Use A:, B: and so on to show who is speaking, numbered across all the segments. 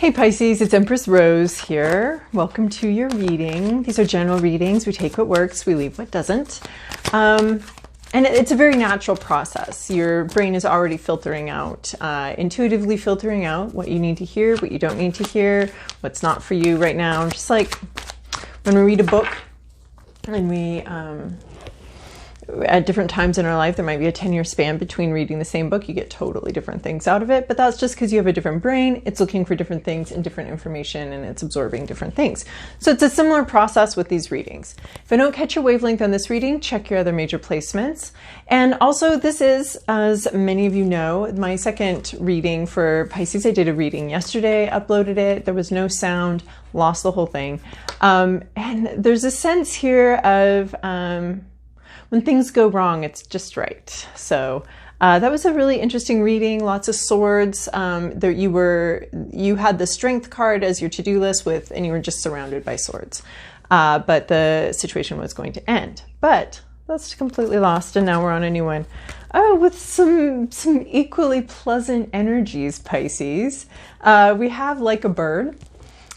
A: Hey Pisces, it's Empress Rose here. Welcome to your reading. These are general readings. We take what works, we leave what doesn't. And it's a very natural process. Your brain is already filtering out, intuitively filtering out what you need to hear, what you don't need to hear, what's not for you right now. Just like when we read a book and we, at different times in our life, there might be a 10-year span between reading the same book. You get totally different things out of it, but that's just because you have a different brain. It's looking for different things and different information, and it's absorbing different things. So it's a similar process with these readings. If I don't catch your wavelength on this reading, check your other major placements. And also, this is, as many of you know, my second reading for Pisces. I did a reading yesterday, uploaded it. There was no sound, lost the whole thing. And there's a sense here of when things go wrong, it's just right. So that was a really interesting reading. Lots of swords. There you had the strength card as your to-do list with, and you were just surrounded by swords. But the situation was going to end. But that's completely lost, and now we're on a new one. Oh, with some equally pleasant energies, Pisces. We have like a bird.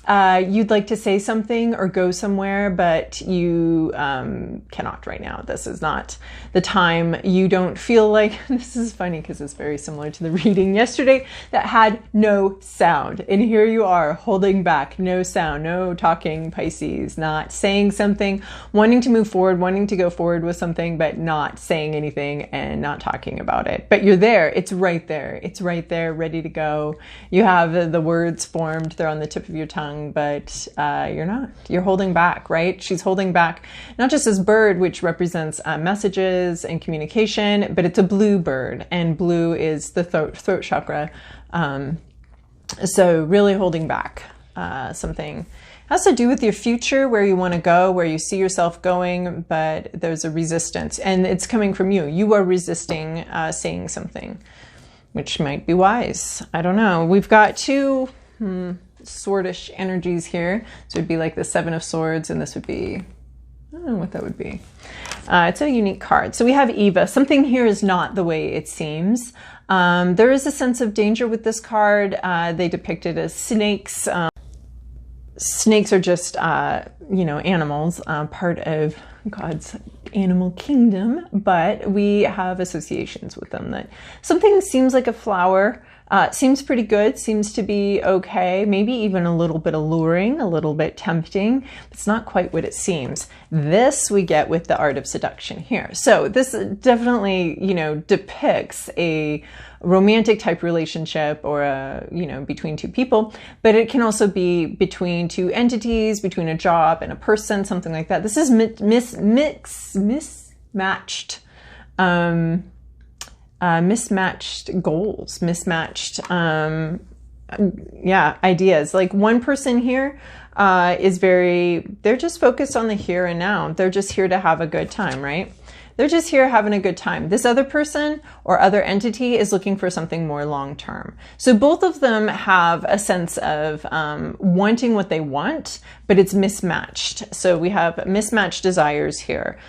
A: You'd like to say something or go somewhere, but you cannot right now. This is not the time. You don't feel like, this is funny because it's very similar to the reading yesterday that had no sound. And here you are holding back, no sound, no talking, Pisces, not saying something, wanting to move forward, wanting to go forward with something, but not saying anything and not talking about it. But you're there. It's right there. It's right there, ready to go. You have the words formed. They're on the tip of your tongue. But you're not. You're holding back, right? She's holding back, not just this bird, which represents messages and communication, but it's a blue bird, and blue is the throat chakra. So really holding back something. Has to do with your future, where you want to go, where you see yourself going, but there's a resistance, and it's coming from you. You are resisting saying something, which might be wise. I don't know. We've got two swordish energies here. So it'd be like the Seven of Swords, and this would be, I don't know what that would be. It's a unique card. So we have Eva. Something here is not the way it seems. There is a sense of danger with this card. They depict it as snakes. Snakes are just, animals, part of God's animal kingdom, but we have associations with them. That something seems like a flower, seems pretty good, seems to be okay, maybe even a little bit alluring, a little bit tempting. It's not quite what it seems. This we get with the Art of Seduction here. So this definitely, depicts a romantic type relationship, or between two people, but it can also be between two entities, between a job and a person, something like that. This is mismatched goals, mismatched ideas. Like one person here they're just focused on the here and now. They're just here to have a good time, right? They're just here having a good time. This other person or other entity is looking for something more long-term. So both of them have a sense of wanting what they want, but it's mismatched. So we have mismatched desires here.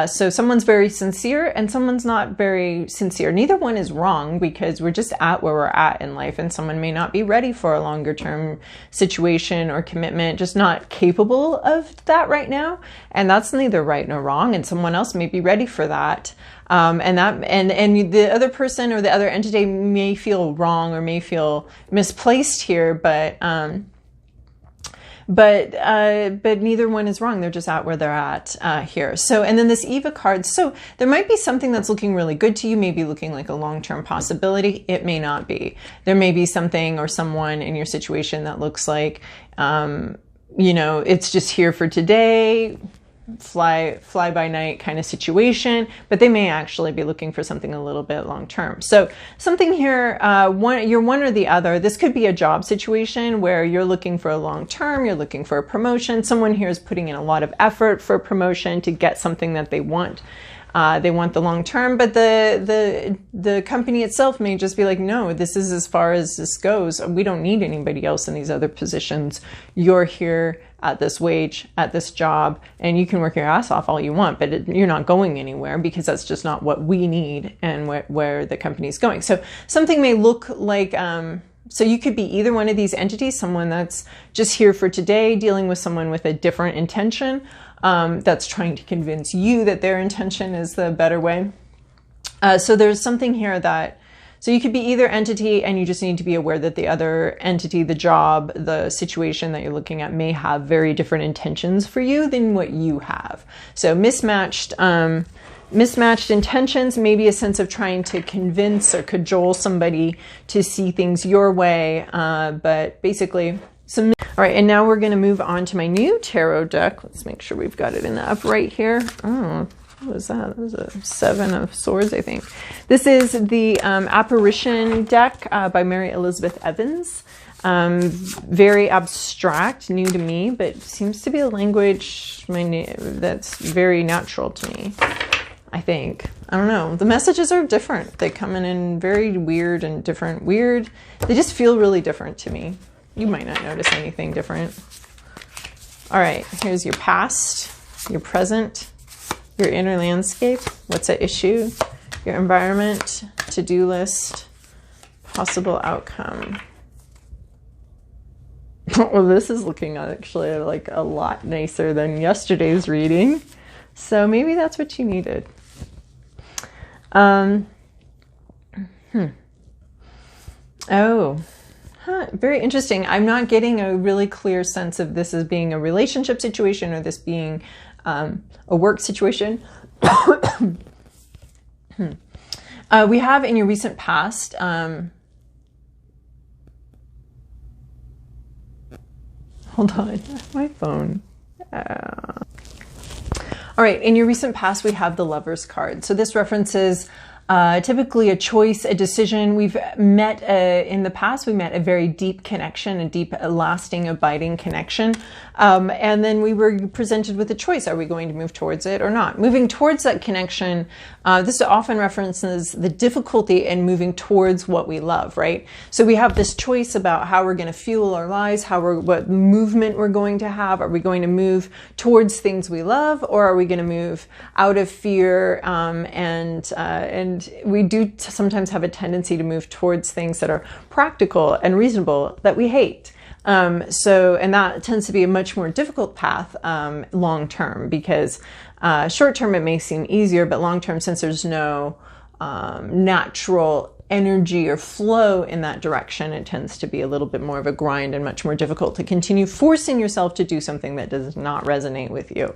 A: So someone's very sincere and someone's not very sincere. Neither one is wrong, because we're just at where we're at in life, and someone may not be ready for a longer-term situation or commitment, just not capable of that right now. And that's neither right nor wrong. And someone else may be ready for that. And the other person or the other entity may feel wrong or may feel misplaced here, but neither one is wrong. They're just at where they're at here. So, and then this Eva card. So there might be something that's looking really good to you, maybe looking like a long-term possibility. It may not be. There may be something or someone in your situation that looks like, it's just here for today, fly by night kind of situation, but they may actually be looking for something a little bit long term. So something here, you're one or the other. This could be a job situation where you're looking for a long term, you're looking for a promotion. Someone here is putting in a lot of effort for a promotion to get something that they want. They want the long term, but the company itself may just be like, no, this is as far as this goes. We don't need anybody else in these other positions. You're here at this wage, at this job, and you can work your ass off all you want, but you're not going anywhere, because that's just not what we need and where the company's going. So something may look like So you could be either one of these entities, someone that's just here for today, dealing with someone with a different intention, that's trying to convince you that their intention is the better way. So there's something here that, so you could be either entity, and you just need to be aware that the other entity, the job, the situation that you're looking at may have very different intentions for you than what you have. So mismatched intentions, maybe a sense of trying to convince or cajole somebody to see things your way. But basically, all right, and now we're going to move on to my new tarot deck. Let's make sure we've got it in the upright here. Oh, what was that? That was a 7 of Swords, I think. This is the Apparition deck by Mary Elizabeth Evans. Very abstract, new to me, but seems to be a language that's very natural to me, I think. I don't know. The messages are different. They come in very weird and different. Weird. They just feel really different to me. You might not notice anything different. All right, here's your past, your present, your inner landscape, what's at issue, your environment, to-do list, possible outcome. Well, this is looking actually like a lot nicer than yesterday's reading. So maybe that's what you needed. Oh, very interesting. I'm not getting a really clear sense of this as being a relationship situation or this being a work situation. We have in your recent past, hold on, my phone. All right, in your recent past, we have the Lovers card. So this references typically a choice, a decision. We've met in the past, we met a very deep connection, a deep, lasting, abiding connection. And then we were presented with a choice. Are we going to move towards it or not? Moving towards that connection, this often references the difficulty in moving towards what we love, right? So we have this choice about how we're going to fuel our lives, what movement we're going to have. Are we going to move towards things we love, or are we going to move out of fear? And we do sometimes have a tendency to move towards things that are practical and reasonable that we hate. And that tends to be a much more difficult path long term, because short term it may seem easier, but long term, since there's no natural energy or flow in that direction, it tends to be a little bit more of a grind and much more difficult to continue forcing yourself to do something that does not resonate with you.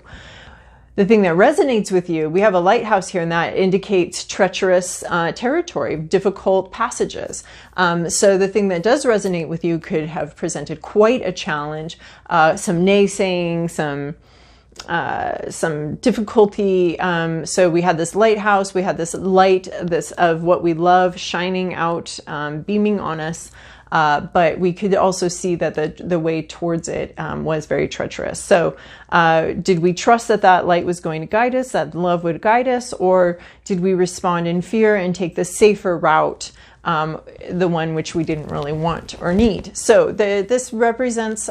A: The thing that resonates with you, we have a lighthouse here, and that indicates treacherous territory, difficult passages. So the thing that does resonate with you could have presented quite a challenge, some naysaying, some difficulty. So we had this lighthouse, we had this light, this of what we love shining out, beaming on us. But we could also see that the way towards it was very treacherous. So did we trust that that light was going to guide us, that love would guide us, or did we respond in fear and take the safer route, the one which we didn't really want or need? So this represents,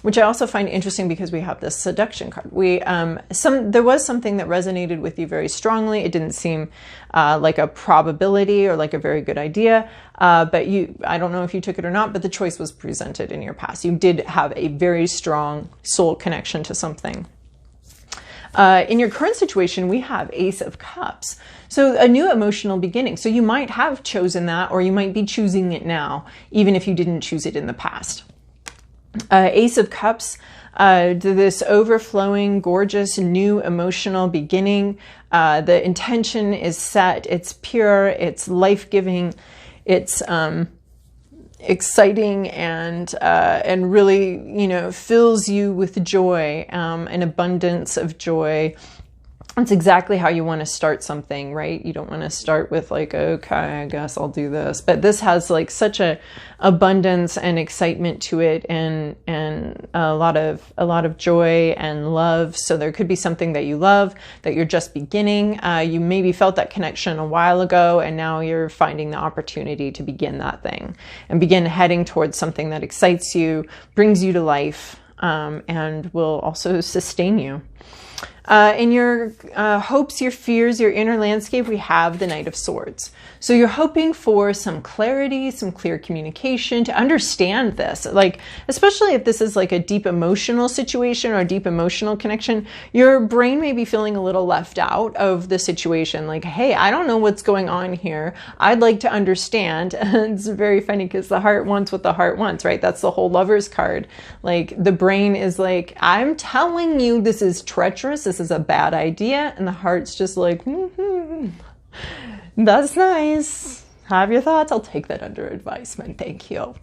A: which I also find interesting because we have this seduction card. There was something that resonated with you very strongly. It didn't seem like a probability or like a very good idea, but I don't know if you took it or not, but the choice was presented in your past. You did have a very strong soul connection to something. In your current situation, we have Ace of Cups. So a new emotional beginning. So you might have chosen that, or you might be choosing it now, even if you didn't choose it in the past. Ace of Cups, this overflowing, gorgeous, new emotional beginning. The intention is set, it's pure, it's life-giving, it's exciting, and really, fills you with joy, an abundance of joy. It's exactly how you want to start something, right? You don't want to start with like, okay, I guess I'll do this. But this has like such a abundance and excitement to it, and a lot of joy and love. So there could be something that you love that you're just beginning. You maybe felt that connection a while ago, and now you're finding the opportunity to begin that thing and begin heading towards something that excites you, brings you to life, and will also sustain you. In your hopes, your fears, your inner landscape, we have the Knight of Swords. So you're hoping for some clarity, some clear communication to understand this. Like, especially if this is like a deep emotional situation or a deep emotional connection, your brain may be feeling a little left out of the situation. Like, hey, I don't know what's going on here. I'd like to understand. And it's very funny because the heart wants what the heart wants, right? That's the whole Lover's card. Like, the brain is like, I'm telling you this is treacherous. This is a bad idea. And the heart's just like, that's nice. Have your thoughts. I'll take that under advisement. Thank you.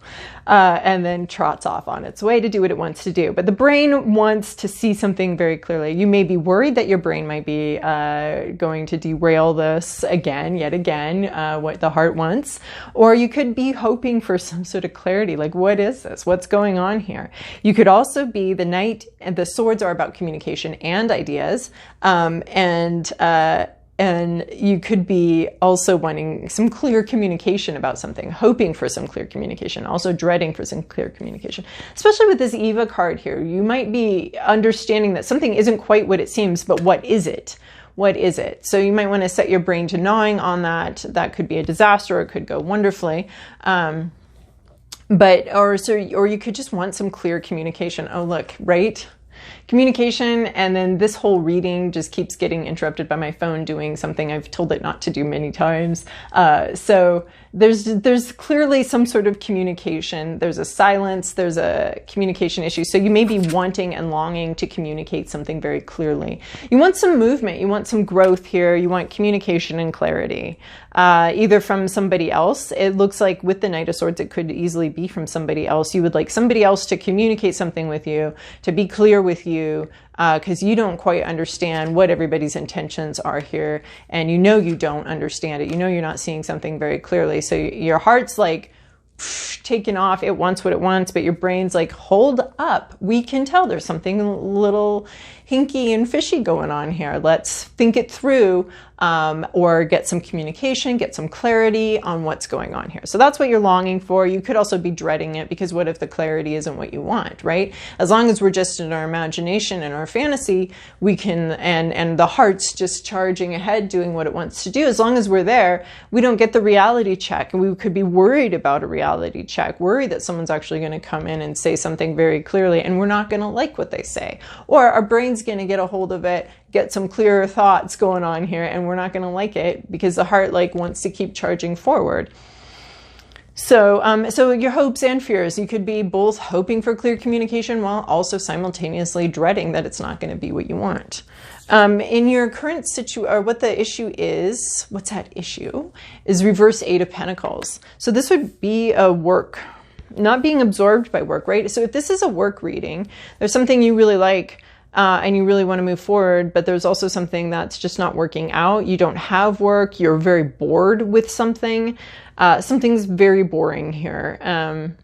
A: And then trots off on its way to do what it wants to do. But the brain wants to see something very clearly. You may be worried that your brain might be going to derail this yet again, what the heart wants. Or you could be hoping for some sort of clarity. Like, what is this? What's going on here? You could also be the Knight, and the swords are about communication and ideas. And you could be also wanting some clear communication about something, hoping for some clear communication, also dreading for some clear communication. Especially with this Eva card here, you might be understanding that something isn't quite what it seems, but what is it? What is it? So you might want to set your brain to gnawing on that. That could be a disaster, or it could go wonderfully. Or you could just want some clear communication. Oh, look, right? Communication, and then this whole reading just keeps getting interrupted by my phone doing something I've told it not to do many times. So there's clearly some sort of communication. There's a silence, there's a communication issue. So you may be wanting and longing to communicate something very clearly. You want some movement, you want some growth here, you want communication and clarity. Either from somebody else. It looks like with the Knight of Swords, it could easily be from somebody else. You would like somebody else to communicate something with you, to be clear with you, because you don't quite understand what everybody's intentions are here. And you know you don't understand it. You know you're not seeing something very clearly. So your heart's like taken off. It wants what it wants, but your brain's like, hold up. We can tell there's something a little hinky and fishy going on here. Let's think it through, or get some communication, get some clarity on what's going on here. So that's what you're longing for. You could also be dreading it, because what if the clarity isn't what you want, right? As long as we're just in our imagination and our fantasy, we can, and the heart's just charging ahead, doing what it wants to do. As long as we're there, we don't get the reality check. And we could be worried about a reality check, worried that someone's actually going to come in and say something very clearly, and we're not going to like what they say. Or our brain's going to get a hold of it, get some clearer thoughts going on here, and we're not going to like it because the heart like wants to keep charging forward. So, so your hopes and fears, you could be both hoping for clear communication while also simultaneously dreading that it's not going to be what you want. In your current situation, or what the issue is, what's that issue? Is reverse Eight of Pentacles. So this would be a work, not being absorbed by work, right? So if this is a work reading, there's something you really like, and you really want to move forward, but there's also something that's just not working out. You don't have work. You're very bored with something. Something's very boring here.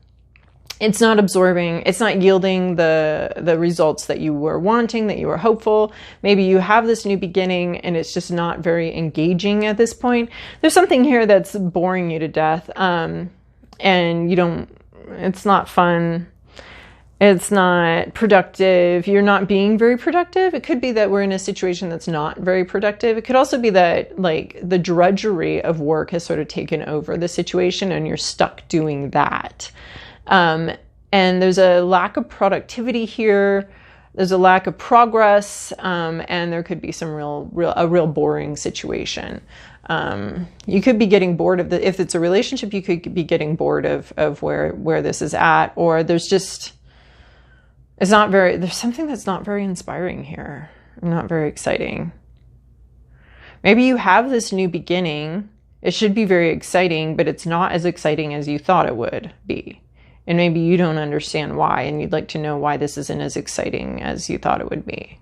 A: It's not absorbing. It's not yielding the results that you were wanting, that you were hopeful. Maybe you have this new beginning and it's just not very engaging at this point. There's something here that's boring you to death. And it's not fun. It's not productive. You're not being very productive. It could be that we're in a situation that's not very productive. It could also be that like the drudgery of work has sort of taken over the situation and you're stuck doing that. And there's a lack of productivity here. There's a lack of progress. And there could be some real boring situation. You could be getting bored of if it's a relationship, you could be getting bored of where this is at, or there's something that's not very inspiring here, not very exciting. Maybe you have this new beginning. It should be very exciting, but it's not as exciting as you thought it would be. And maybe you don't understand why, and you'd like to know why this isn't as exciting as you thought it would be.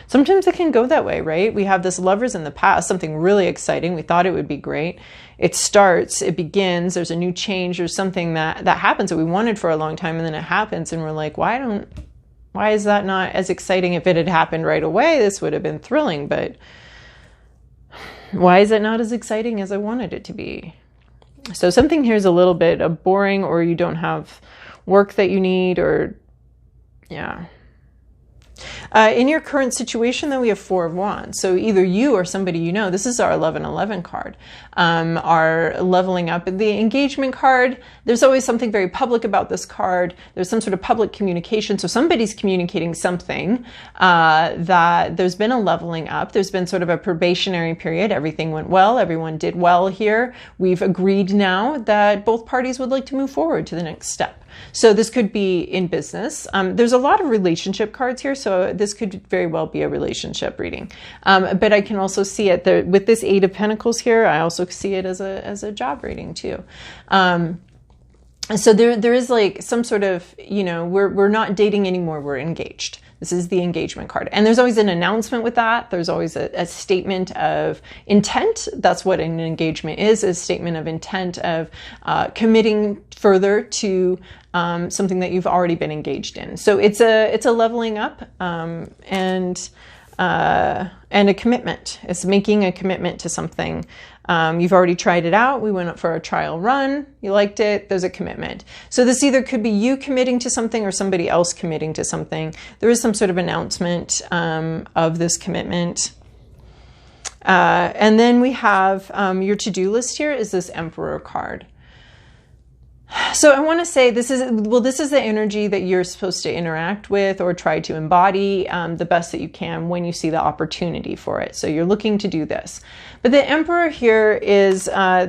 A: Sometimes it can go that way, right? We have this Lovers in the past, something really exciting. We thought it would be great. It starts, it begins, there's a new change, there's something that happens that we wanted for a long time, and then it happens, and we're like, why is that not as exciting? If it had happened right away, this would have been thrilling, but why is it not as exciting as I wanted it to be? So something here is a little bit of boring, or you don't have work that you need, or yeah. In your current situation, though, we have Four of Wands. So either you or somebody you know, this is our 1111 card, are leveling up. The engagement card, there's always something very public about this card. There's some sort of public communication. So somebody's communicating something that there's been a leveling up. There's been sort of a probationary period. Everything went well. Everyone did well here. We've agreed now that both parties would like to move forward to the next step. So this could be in business. There's a lot of relationship cards here, so this could very well be a relationship reading. But I can also see it there, with this Eight of Pentacles here. I also see it as a job reading too. So there is like some sort of, you know, we're not dating anymore. We're engaged. This is the engagement card. And there's always an announcement with that. There's always a statement of intent. That's what an engagement is, a statement of intent of committing further to something that you've already been engaged in. So it's a leveling up and a commitment. It's making a commitment to something. You've already tried it out. We went up for a trial run. You liked it. There's a commitment. So this either could be you committing to something or somebody else committing to something. There is some sort of announcement of this commitment. And then we have your to-do list here is this Emperor card. So I want to say this is the energy that you're supposed to interact with or try to embody the best that you can when you see the opportunity for it. So you're looking to do this. But the Emperor here is,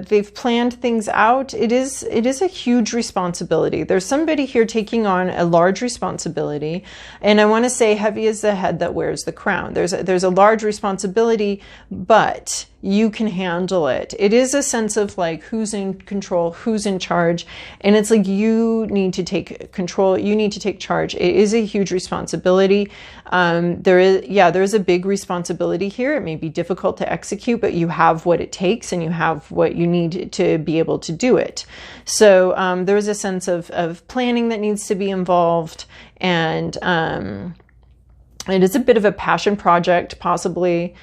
A: they've planned things out. It is a huge responsibility. There's somebody here taking on a large responsibility. And I want to say heavy is the head that wears the crown. There's a large responsibility, but you can handle it. It is a sense of like who's in control, who's in charge. And it's like you need to take control. You need to take charge. It is a huge responsibility. There is a big responsibility here. It may be difficult to execute, but you have what it takes and you have what you need to be able to do it. So there is a sense of planning that needs to be involved. And it is a bit of a passion project, possibly.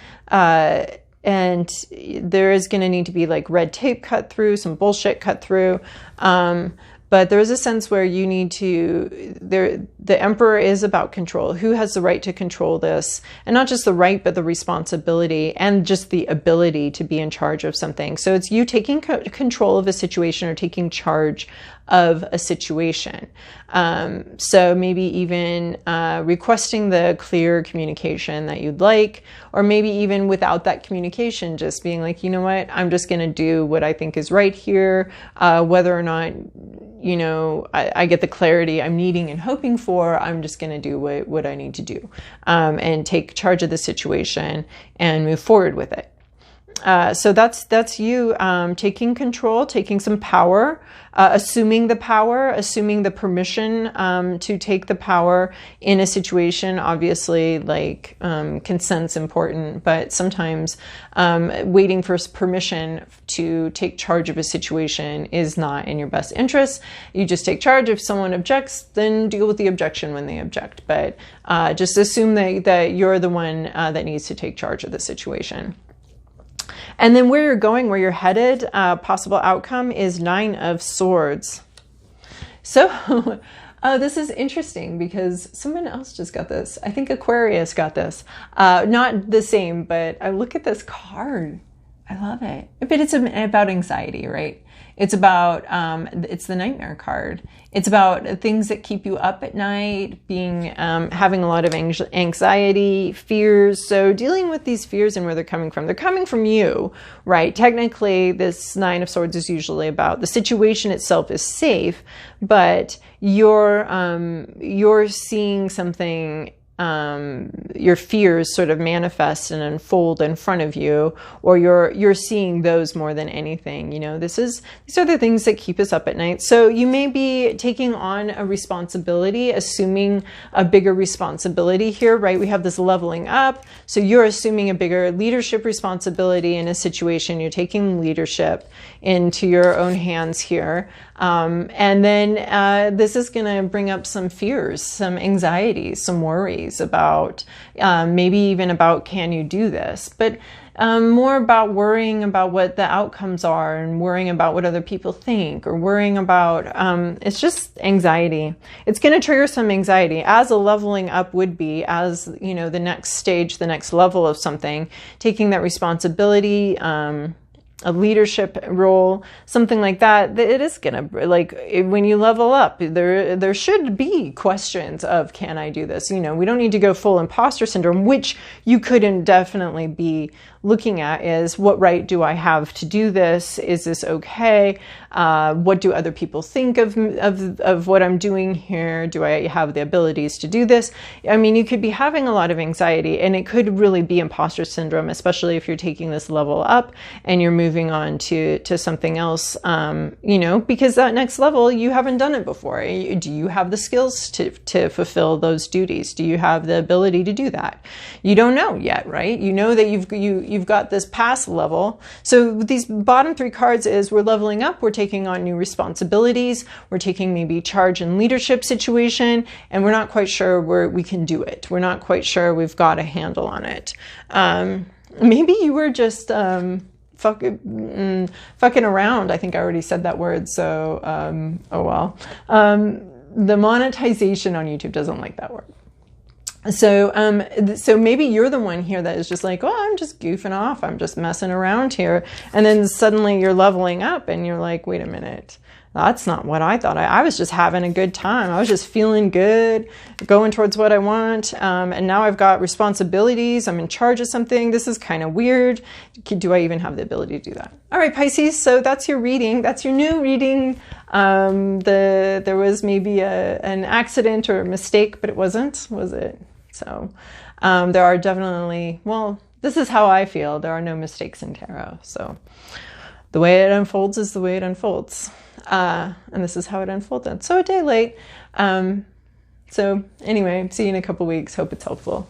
A: And there is going to need to be like red tape cut through, some bullshit cut through. But there is a sense where you need to, the Emperor is about control. Who has the right to control this? And not just the right, but the responsibility and just the ability to be in charge of something. So it's you taking control of a situation or taking charge of a situation. So maybe even requesting the clear communication that you'd like, or maybe even without that communication, just being like, you know what, I'm just going to do what I think is right here, whether or not, you know, I get the clarity I'm needing and hoping for. I'm just going to do what I need to do and take charge of the situation and move forward with it. So that's you taking control, taking some power, assuming the power, assuming the permission to take the power in a situation. Obviously, like consent's important, but sometimes waiting for permission to take charge of a situation is not in your best interest. You just take charge. If someone objects, then deal with the objection when they object. But just assume that you're the one that needs to take charge of the situation. And then where you're going, where you're headed, possible outcome is Nine of Swords. So this is interesting because someone else just got this. I think Aquarius got this. Not the same, but I look at this card. I love it. But it's about anxiety, right? It's about, it's the Nightmare card. It's about things that keep you up at night, being, having a lot of anxiety, fears. So dealing with these fears and where they're coming from. They're coming from you, right? Technically, this Nine of Swords is usually about the situation itself is safe, but you're seeing something, your fears sort of manifest and unfold in front of you, or you're seeing those more than anything. You know, these are the things that keep us up at night. So you may be taking on a responsibility, assuming a bigger responsibility here, right? We have this leveling up. So you're assuming a bigger leadership responsibility in a situation. You're taking leadership into your own hands here. And then this is going to bring up some fears, some anxieties, some worries about maybe even about, can you do this? But more about worrying about what the outcomes are and worrying about what other people think, or worrying about, it's just anxiety. It's going to trigger some anxiety, as a leveling up would be, as, you know, the next stage, the next level of something, taking that responsibility, a leadership role, something like that. It is gonna, like, when you level up, there should be questions of, can I do this? You know, we don't need to go full imposter syndrome, which you could indefinitely be looking at, is what right do I have to do this? Is this okay? What do other people think of what I'm doing here? Do I have the abilities to do this? I mean, you could be having a lot of anxiety, and it could really be imposter syndrome, especially if you're taking this level up and you're moving on to something else, you know, because that next level, you haven't done it before. Do you have the skills to fulfill those duties? Do you have the ability to do that? You don't know yet, right? You know that you've got this past level. So these bottom three cards is, we're leveling up, we're taking on new responsibilities, we're taking maybe charge and leadership situation, and we're not quite sure we can do it. We're not quite sure we've got a handle on it. Maybe you were just fucking around. I think I already said that word, so oh well. The monetization on YouTube doesn't like that word. So maybe you're the one here that is just like, oh, I'm just goofing off, I'm just messing around here. And then suddenly you're leveling up and you're like, wait a minute, that's not what I thought. I was just having a good time. I was just feeling good, going towards what I want. And now I've got responsibilities. I'm in charge of something. This is kind of weird. Do I even have the ability to do that? All right, Pisces. So that's your reading. That's your new reading. There was maybe an accident or a mistake, but it wasn't, was it? So there are definitely, well, this is how I feel. There are no mistakes in tarot. So the way it unfolds is the way it unfolds. And this is how it unfolded. So a day late. So anyway, see you in a couple weeks. Hope it's helpful.